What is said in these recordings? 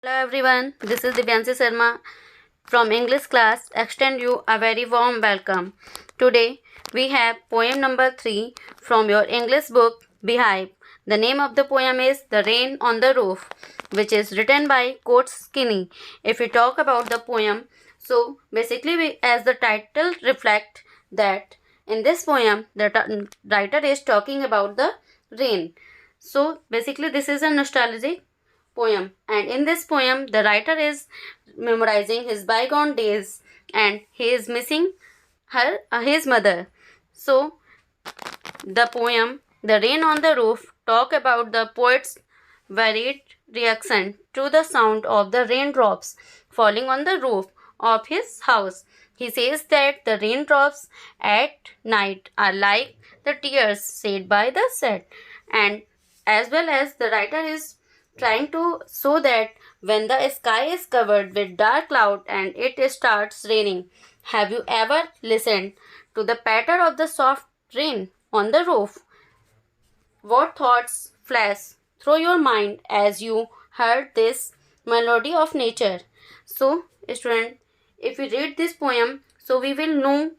Hello everyone, this is Divyanshi Sharma from English class. Extend you a very warm welcome. Today we have poem number 3 from your English book Beehive. The name of the poem is The Rain on the Roof, which is written by Coates Skinny. If we talk about the poem, so basically as the title reflect that in this poem the writer is talking about the rain. So basically this is a nostalgic poem, and in this poem the writer is memorizing his bygone days and he is missing his mother. So the poem The Rain on the Roof talk about the poet's varied reaction to the sound of the raindrops falling on the roof of his house. He says that the raindrops at night are like the tears shed by the sad, and as well as the writer is trying to show that when the sky is covered with dark cloud and it starts raining, have you ever listened to the patter of the soft rain on the roof? What thoughts flash through your mind as you heard this melody of nature? So, student, if we read this poem, so we will know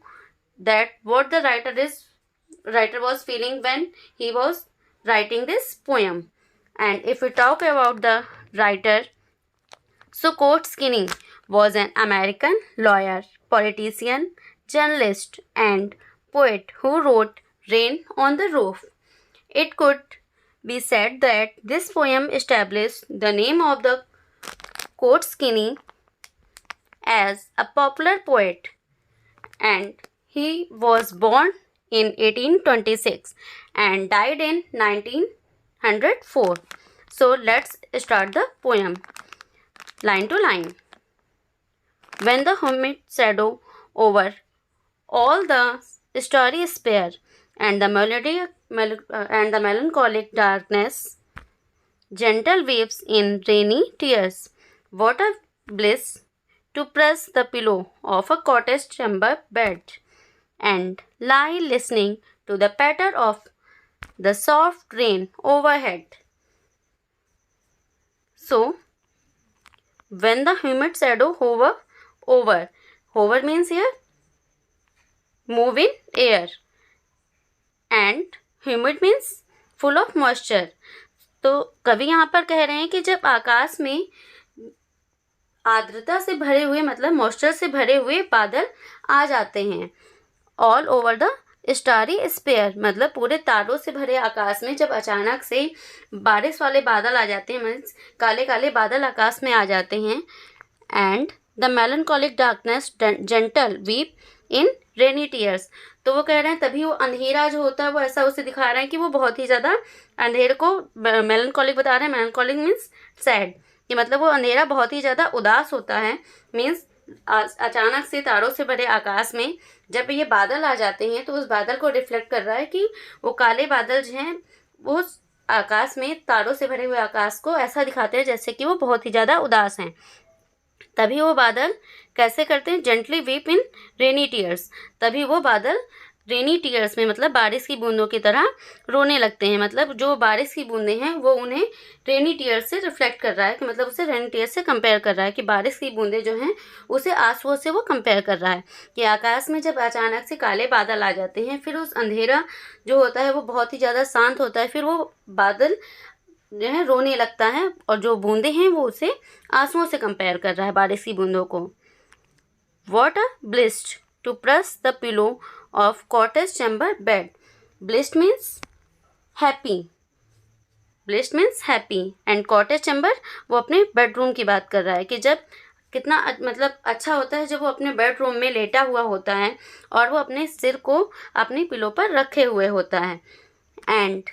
that what the writer was feeling when he was writing this poem. And if we talk about the writer, so Coates Skinny was an American lawyer, politician, journalist, and poet who wrote Rain on the Roof. It could be said that this poem established the name of the Coates Skinny as a popular poet, and he was born in 1826 and died in 1904. So let's start the poem line to line. When the humid shadow over all the starry spare and the melancholic darkness, gentle waves in rainy tears, what a bliss to press the pillow of a cottage chamber bed and lie listening to the patter of the soft rain overhead. So, when the humid shadow hover means here move in air, and humid means full of moisture. तो कवि यहाँ पर कह रहे हैं कि जब आकाश में आर्द्रता से भरे हुए मतलब मॉइस्चर से भरे हुए बादल आ जाते हैं, all over the starry sphere मतलब पूरे तारों से भरे आकाश में जब अचानक से बारिश वाले बादल आ जाते हैं, मीन्स काले काले बादल आकाश में आ जाते हैं, and the melancholic darkness gentle weep in rainy tears, तो वो कह रहे हैं तभी वो अंधेरा जो होता है वो ऐसा उसे दिखा रहे हैं कि वो बहुत ही ज़्यादा अंधेरे को मेलनकॉलिक बता रहे हैं. मेलनकॉलिक मीन्स सैड, कि मतलब वो अंधेरा बहुत ही ज़्यादा उदास होता है. मीन्स अचानक से तारों से भरे आकाश में जब ये बादल आ जाते हैं तो उस बादल को रिफ्लेक्ट कर रहा है कि वो काले बादल जो हैं वो आकाश में तारों से भरे हुए आकाश को ऐसा दिखाते हैं जैसे कि वो बहुत ही ज़्यादा उदास हैं. तभी वो बादल कैसे करते हैं, जेंटली वीप इन रेनी टीयर्स, तभी वो बादल रेनी टीयर्स में मतलब बारिश की बूंदों की तरह रोने लगते हैं. मतलब जो बारिश की बूंदें हैं वो उन्हें रेनी टीयर्स से रिफ्लेक्ट कर रहा है, कि मतलब उसे रेनी टीयर्स से कंपेयर कर रहा है, कि बारिश की बूंदें जो हैं उसे आंसुओं से वो कंपेयर कर रहा है. कि आकाश में जब अचानक से काले बादल आ जाते हैं, फिर उस अंधेरा जो होता है वो बहुत ही ज़्यादा शांत होता है, फिर वो बादल जो है रोने लगता है, और जो बूंदें हैं वो उसे आंसुओं से कंपेयर कर रहा है, बारिश की बूंदों को. What a blest to press the pillow of cottage chamber bed. Blest means happy, blest means happy, and cottage chamber वो अपने बेडरूम की बात कर रहा है, कि जब कितना मतलब अच्छा होता है जब वो अपने बेडरूम में लेटा हुआ होता है और वो अपने सिर को अपनी पिलो पर रखे हुए होता है. And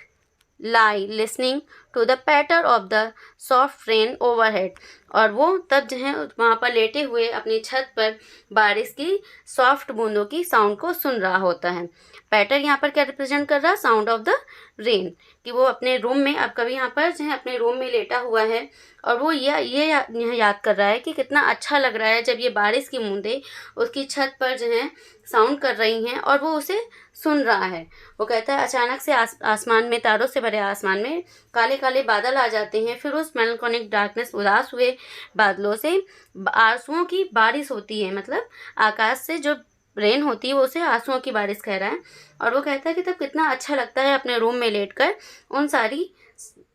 lie listening to the patter of the soft rain overhead, और वो तब जो है वहाँ पर लेटे हुए अपनी छत पर बारिश की सॉफ्ट बूंदों की साउंड को सुन रहा होता है. पैटर यहाँ पर क्या रिप्रेजेंट कर रहा है, साउंड ऑफ द रेन, कि वो अपने रूम में अब कभी यहाँ पर जो है अपने रूम में लेटा हुआ है और वो ये याद कर रहा है कि कितना अच्छा लग रहा है जब ये बारिश की बूंदें उसकी छत पर जो है साउंड कर रही हैं और वो उसे सुन रहा है. वो कहता है अचानक से आसमान में, तारों से भरे आसमान में काले काले बादल आ जाते हैं, फिर उस मेलंकोलिक डार्कनेस, उदास हुए बादलों से आंसुओं की बारिश होती है। मतलब आकाश से जो रेन होती है वो उसे आंसुओं की बारिश कह रहा है। और वो कहता है कि तब कितना अच्छा लगता है अपने रूम में लेटकर उन सारी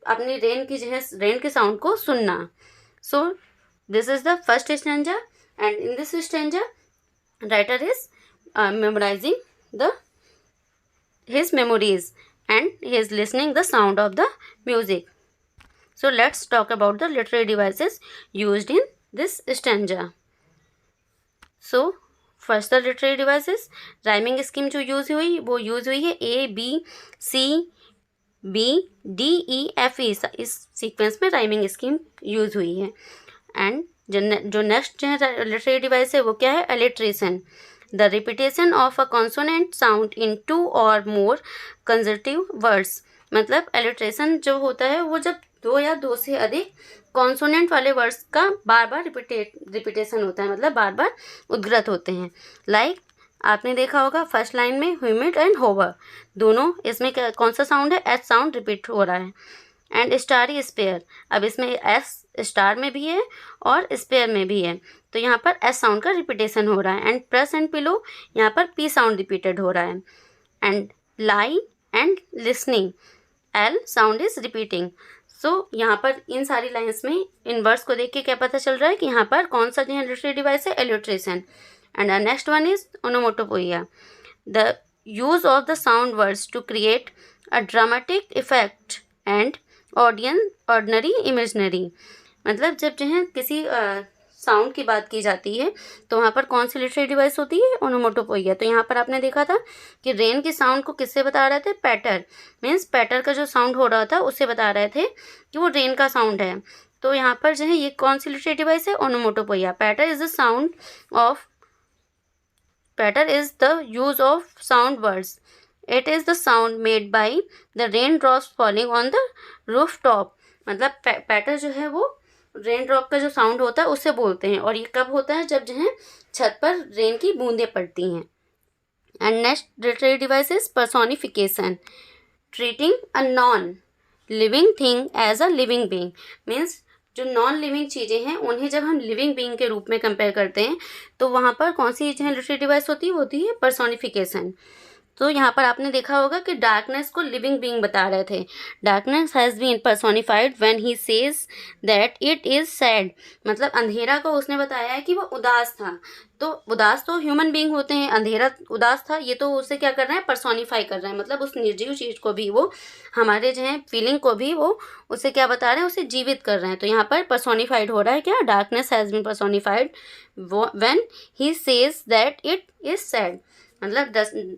अपनी रेन की जो है रेन के साउंड को सुनना। So this is the first stanza, and in this stanza writer is memorizing the his memories and he is listening the sound of the music. So let's talk about the literary devices used in this stanza. So first the literary devices, rhyming scheme जो use हुई वो use हुई है ABCBDEFE, इस sequence में rhyming scheme use हुई है। And जो नेक्स्ट जो है लिटरेरी डिवाइस है वो क्या है, alliteration, the repetition of a consonant sound in 2 or more consecutive words. मतलब अलिट्रेशन जो होता है वो जब 2 या 2 से अधिक कॉन्सोनेंट वाले वर्ड्स का बार बार रिपीटेशन होता है, मतलब बार बार उद्ग्रत होते हैं। लाइक आपने देखा होगा फर्स्ट लाइन में ह्यूमिड एंड होवर, दोनों इसमें क्या कौन सा साउंड है, एच साउंड रिपीट हो रहा है। एंड स्टारी स्पेयर, अब इसमें एस स्टार में भी है और स्पेयर में भी है, तो यहाँ पर एस साउंड का रिपीटेशन हो रहा है। एंड प्रेस एंड पिलो, यहाँ पर पी साउंड रिपीटेड हो रहा है। And lie and listening, L sound is repeating. So यहाँ पर इन सारी लाइन्स में इन वर्ड्स को देख के क्या पता चल रहा है कि यहाँ पर कौन सा जो है लिटरेरी डिवाइस है, alliteration. And next one is onomatopoeia, the use of the sound words to create a dramatic effect and ordinary imaginary. मतलब जब जो है किसी साउंड की बात की जाती है तो वहाँ पर कौन सी लिटरेरी डिवाइस होती है, ओनोमोटोपोइया। तो यहाँ पर आपने देखा था कि रेन की साउंड को किससे बता रहे थे, पैटर, मीन्स पैटर का जो साउंड हो रहा था उससे बता रहे थे कि वो रेन का साउंड है। तो यहाँ पर जो है ये कौन सी लिटरेरी डिवाइस है, onomatopoeia. Patter is the use of sound words, it is the sound made by the rain drops falling on the roof top. मतलब पैटर जो है वो रेन ड्रॉप का जो साउंड होता है उससे बोलते हैं, और ये कब होता है, जब जो है छत पर रेन की बूंदें पड़ती हैं। And next literary device is personification, treating a non living thing as a living being. Means जो नॉन लिविंग चीज़ें हैं उन्हें जब हम लिविंग बीइंग के रूप में कंपेयर करते हैं तो वहाँ पर कौन सी जो है लिटरेरी डिवाइस होती है पर्सोनिफिकेशन। तो यहाँ पर आपने देखा होगा कि डार्कनेस को लिविंग बीइंग बता रहे थे। Darkness has been personified when he says that it is sad. मतलब अंधेरा को उसने बताया है कि वो उदास था। तो उदास तो ह्यूमन बीइंग होते हैं, अंधेरा उदास था, ये तो उसे क्या कर रहे हैं, पर्सोनिफाई कर रहे हैं। मतलब उस निर्जीव चीज़ को भी वो, हमारे जो है फीलिंग को भी वो उसे क्या बता रहे हैं, उसे जीवित कर रहे हैं। तो यहाँ पर पर्सोनिफाइड हो रहा है क्या, darkness has been personified when he says that it is sad. मतलब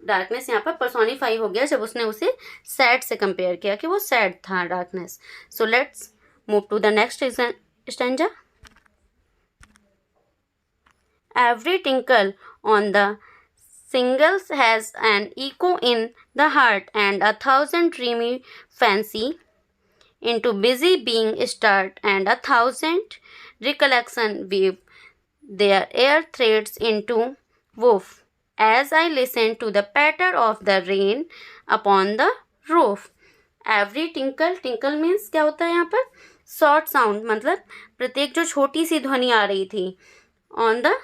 डार्कनेस यहाँ पर पर्सोनिफाई हो गया जब उसने उसे सैड से कंपेयर किया कि वो सैड था darkness. So let's move to the next stanza. Every tinkle on the shingles has an echo in the heart and 1,000 dreamy fancy into busy being start and 1,000 recollection weave their air threads into woof as I listen to the patter of the rain upon the roof. Every tinkle, tinkle means क्या होता है यहाँ पर, short sound, मतलब प्रत्येक जो छोटी सी ध्वनि आ रही थी ऑन द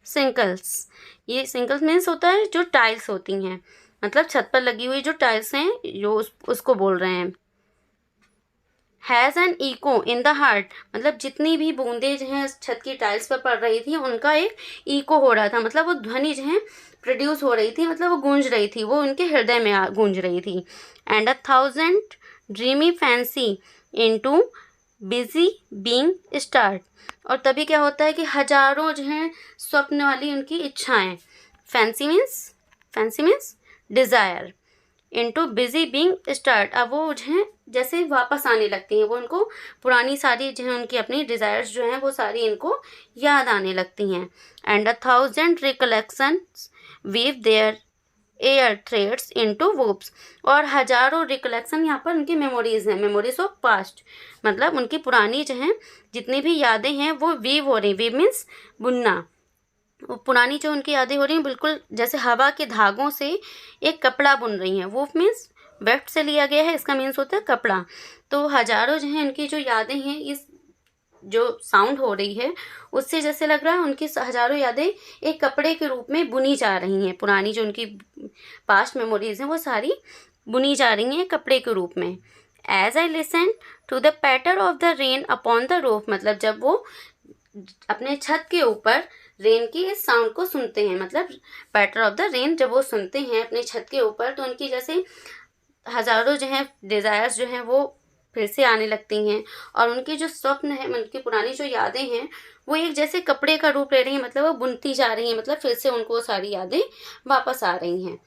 सिंकल्स। ये सिंकल्स मीन्स होता है जो टाइल्स होती हैं, मतलब छत पर लगी हुई जो टाइल्स हैं जो उसको बोल रहे हैं। Has an echo in the heart, मतलब जितनी भी बूंदें जो हैं छत की टाइल्स पर पड़ रही थी उनका एक इको हो रहा था, मतलब वो ध्वनि जो है प्रोड्यूस हो रही थी, मतलब वो गूंज रही थी, वो उनके हृदय में गूंज रही थी। And 1,000 dreamy fancy into busy being start, और तभी क्या होता है कि हजारों जो हैं स्वप्न वाली उनकी इच्छाएं, fancy means desire, into busy being start, अब वो जो हैं जैसे वापस आने लगती हैं, वो उनको पुरानी सारी जो है उनकी अपनी डिज़ायर्स जो हैं वो सारी इनको याद आने लगती हैं। And 1,000 recollections weave their air threads into woofs, और हजारों रिकलेक्शन यहाँ पर उनकी मेमोरीज हैं, मेमोरीज ऑफ पास्ट, मतलब उनकी पुरानी जो हैं जितनी भी यादें हैं वो वीव हो रही, वीव मीन्स बुनना, वो पुरानी जो उनकी यादें हो रही हैं बिल्कुल जैसे हवा के धागों से एक कपड़ा बुन रही हैं। वूफ मीन्स वेफ्ट से लिया गया है, इसका मीन्स होता है कपड़ा। तो हजारों जो हैं उनकी जो यादें हैं, इस जो साउंड हो रही है उससे जैसे लग रहा है उनकी हजारों यादें एक कपड़े के रूप में बुनी जा रही हैं। पुरानी जो उनकी पास्ट मेमोरीज हैं वो सारी बुनी जा रही हैं कपड़े के रूप में। As I listen to the patter of the rain upon the roof, मतलब जब वो अपने छत के ऊपर रेन की इस साउंड को सुनते हैं, मतलब पैटर ऑफ द रेन जब वो सुनते हैं अपने छत के ऊपर, तो उनकी जैसे हजारों जो हैं डिज़ायर्स जो हैं वो फिर से आने लगती हैं, और उनके जो स्वप्न हैं, उनकी पुरानी जो यादें हैं वो एक जैसे कपड़े का रूप ले रही हैं, मतलब वो बुनती जा रही हैं, मतलब फिर से उनको सारी यादें वापस आ रही हैं।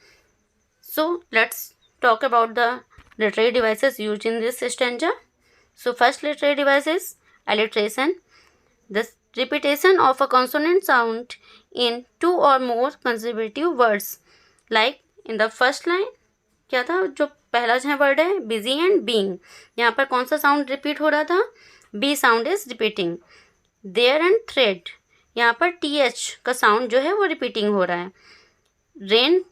So let's talk about the literary devices used in this stanza. So first literary device is alliteration. The repetition of a consonant sound in two or more consecutive words. Like in the first line क्या था, जो पहला जो word है busy and being, यहाँ पर कौन सा साउंड रिपीट हो रहा था, B sound is repeating. There and thread, यहाँ पर th का साउंड जो है वो रिपीटिंग हो रहा है। Rain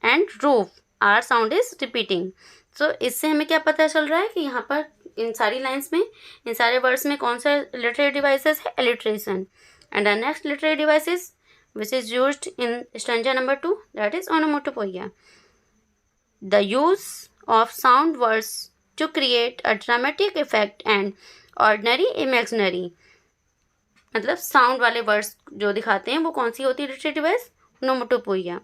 and roof, R sound is repeating. So इससे हमें क्या पता चल रहा है कि यहाँ पर इन सारी लाइन्स में, इन सारे वर्ड्स में कौन सा लिटरेरी डिवाइसेस है, alliteration. And the next literary devices which is used in stanza number 2, that is onomatopoeia. The use of sound words to create a dramatic effect and ordinary imaginary, मतलब sound वाले words जो दिखाते हैं वो कौन सी होती है लिटरेरी डिवाइस, ओनोमोटोपोइया।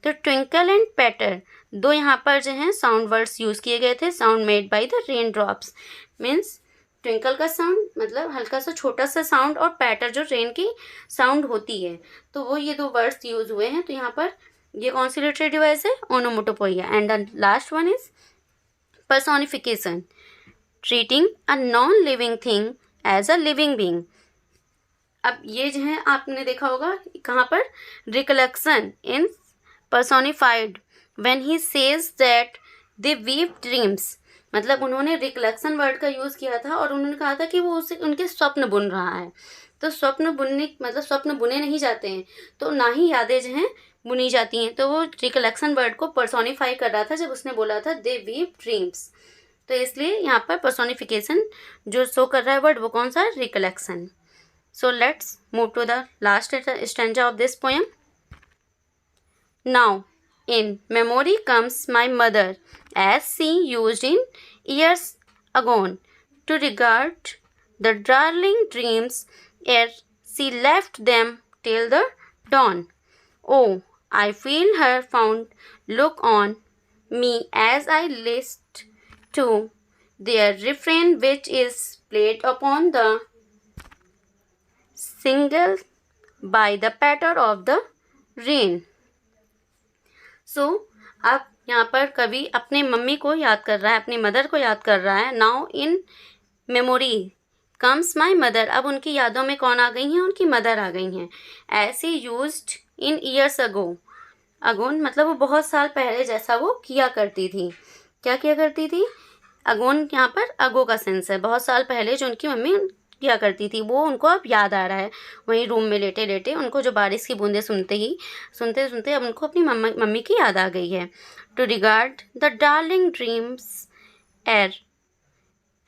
तो ट्विंकल एंड पैटर, दो यहाँ पर जो हैं साउंड वर्ड्स यूज़ किए गए थे, sound made by the rain drops, means twinkle का साउंड मतलब हल्का सा छोटा सा साउंड, और पैटर जो रेन की साउंड होती है, तो वो ये दो वर्ड्स यूज़ हुए हैं। तो यहाँ पर ये कौन सी लिटरेरी डिवाइस है, onomatopoeia. And the last one is personification, treating a non living thing as a living being. अब ये जो है आपने देखा होगा कहाँ पर, recollection in personified when he says that they weave dreams, मतलब उन्होंने रिकलेक्शन वर्ड का यूज़ किया था और उन्होंने कहा था कि वो उसे उनके स्वप्न बुन रहा है। तो स्वप्न बुनने मतलब स्वप्न बुने नहीं जाते हैं, तो ना ही यादें जो हैं बुनी जाती हैं। तो वो रिकलेक्शन वर्ड को पर्सोनिफाई कर रहा था जब उसने बोला था दे वीव ड्रीम्स। तो इसलिए यहाँ पर पर्सोनिफिकेशन जो शो कर रहा है वर्ड वो कौन सा है, recollection. So let's move to the last stanza of this poem. Now, in memory comes my mother, as she used in years agone, to regard the darling dreams ere she left them till the dawn. Oh, I feel her fond look on me as I list to their refrain which is played upon the shingle by the patter of the rain. सो अब यहाँ पर कवि अपने mummy को याद कर रहा है, अपनी मदर को याद कर रहा है। Now in memory comes my mother, अब उनकी यादों में कौन आ गई हैं, उनकी मदर आ गई हैं। ऐसे यूज्ड इन ईयर्स अगो, अगोन मतलब वो बहुत साल पहले जैसा वो किया करती थी। क्या किया करती थी, अगोन यहाँ पर अगो का सेंस है, बहुत साल पहले जो उनकी मम्मी किया करती थी वो उनको अब याद आ रहा है। वहीं रूम में लेटे लेटे उनको जो बारिश की बूंदें सुनते सुनते अब उनको अपनी मम्मी की याद आ गई है। To regard the darling dreams, ere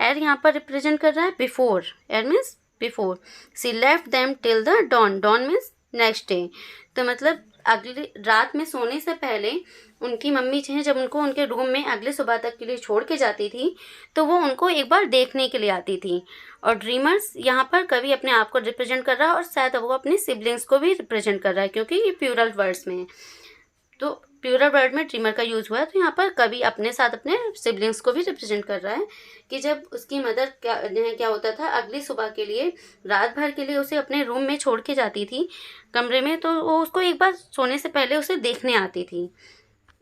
यहाँ पर रिप्रेजेंट कर रहा है before, ere means before. She left them till the dawn, dawn means next day. तो मतलब अगली रात में सोने से पहले उनकी मम्मी जो है जब उनको उनके रूम में अगले सुबह तक के लिए छोड़ के जाती थी तो वो उनको एक बार देखने के लिए आती थी। और ड्रीमर्स यहाँ पर कवि अपने आप को रिप्रेजेंट कर रहा है और शायद वो अपने सिबलिंग्स को भी रिप्रेजेंट कर रहा है, क्योंकि ये प्लूरल वर्ड्स में है। तो प्लूरल वर्ड में ड्रीमर का यूज़ हुआ है, तो यहाँ पर कवि अपने साथ अपने सिबलिंग्स को भी रिप्रेजेंट कर रहा है कि जब उसकी मदर क्या होता था, अगली सुबह के लिए रात भर के लिए उसे अपने रूम में छोड़ के जाती थी कमरे में, तो वो उसको एक बार सोने से पहले उसे देखने आती थी।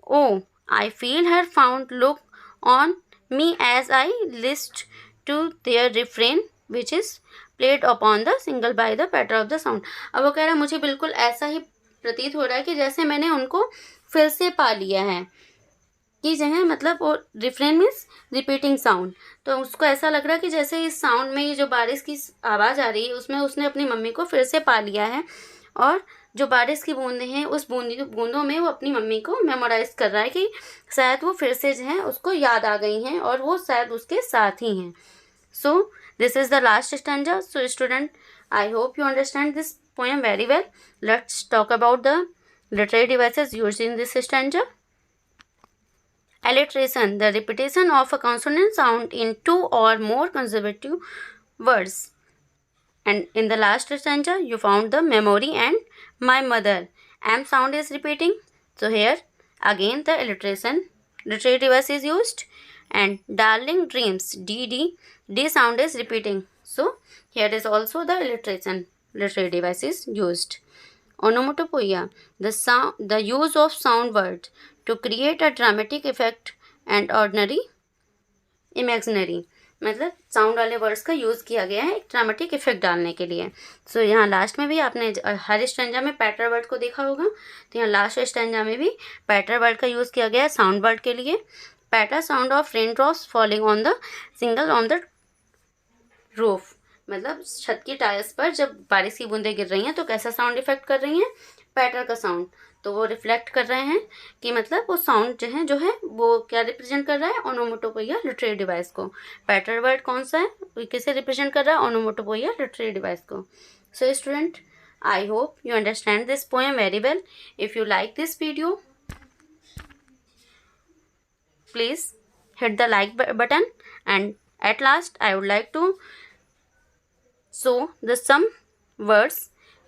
O I feel her fond look on me as I list to their refrain which is played upon the shingle by the patter of the sound. अब वो कह रहा है मुझे बिल्कुल ऐसा ही प्रतीत हो रहा है कि जैसे मैंने उनको फिर से पा लिया है, कि जो है मतलब वो रिफ्रेन मीन्स रिपीटिंग साउंड। तो उसको ऐसा लग रहा है कि जैसे इस साउंड में ये जो बारिश की आवाज़ आ रही है उसमें उसने अपनी मम्मी को फिर से पा लिया है और जो बारिश की बूंदें हैं उस बूंदों में वो अपनी मम्मी को मेमोराइज कर रहा है कि शायद वो फिर से जो है उसको याद आ गई हैं और वो शायद उसके साथ ही हैं. So this is the last stanza. So student, I hope you understand this poem very well. Let's talk about the literary devices used in this stanza. Alliteration, the repetition of a consonant sound in two or more consecutive words. And in the last stanza, you found the memory and my mother. M sound is repeating. So here again the alliteration literary device is used. And darling dreams, D sound is repeating. So here is also the alliteration literary device is used. Onomatopoeia, the use of sound words to create a dramatic effect and ordinary imaginary. मतलब sound वाले words का use किया गया है एक dramatic effect डालने के लिए. सो यहाँ लास्ट में भी आपने हर स्टैंजा में पैटर वर्ड को देखा होगा, तो यहाँ लास्ट स्टैंजा में भी पैटर वर्ड का यूज़ किया गया है साउंड वर्ड के लिए. Patter sound of rain drops falling on the shingle on the roof, मतलब छत की टाइल्स पर जब बारिश की बूंदें गिर रही हैं तो कैसा साउंड इफेक्ट कर रही हैं, पैटर का साउंड. तो वो रिफ्लेक्ट कर रहे हैं कि मतलब वो साउंड जो है वो क्या रिप्रेजेंट कर रहा है, ओनोमोटोपोइया लिटरेरी डिवाइस को. पैटर वर्ड कौन सा है, वो किसे रिप्रेजेंट कर रहा है, ओनोमोटोपोइया लिटरेरी डिवाइस को. So student, I hope you understand this poem very well. If you like this video, please hit the like button, and at last I would like to show the some words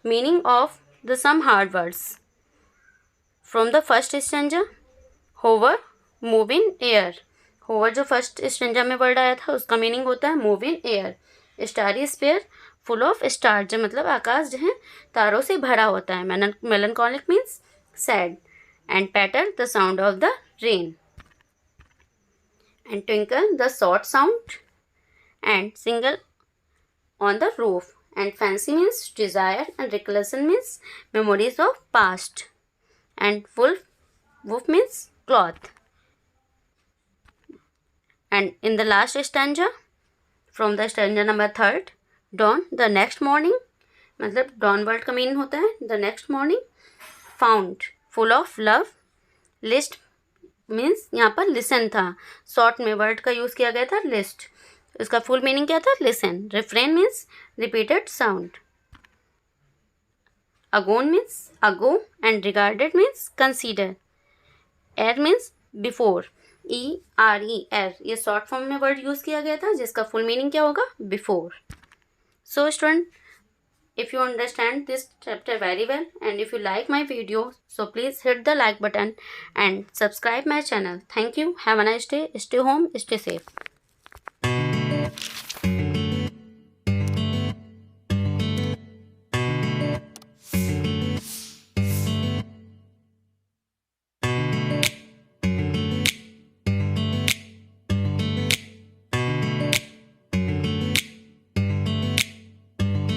meaning of the some hard words from the first stanza. hover, move in air. hover जो first stanza में word आया था उसका meaning होता है move in air. Starry sphere, full of star, जो मतलब आकाश जो है तारों से भरा होता है. Melancholic means sad. And patter, the sound of the rain. And twinkle, the short sound. And single on the roof. And fancy means desire, and recollection means memories of past. And wolf means cloth. And in the last stanza, from the stanza number 3, dawn, the next morning, मतलब dawn word का meaning होता है the next morning. found, full of love. list means यहाँ पर listen था, short में word का use किया गया था लिस्ट. उसका फुल मीनिंग क्या था, listen. Refrain means repeated sound. Agone means ago, and regarded means consider. Ere means before. ERER ये शॉर्ट फॉर्म में वर्ड यूज़ किया गया था जिसका फुल मीनिंग क्या होगा, before. So student, if you understand this chapter very well, and if you like my video, so please hit the like button and subscribe my channel. Thank you. Have a nice day. Stay home, stay safe.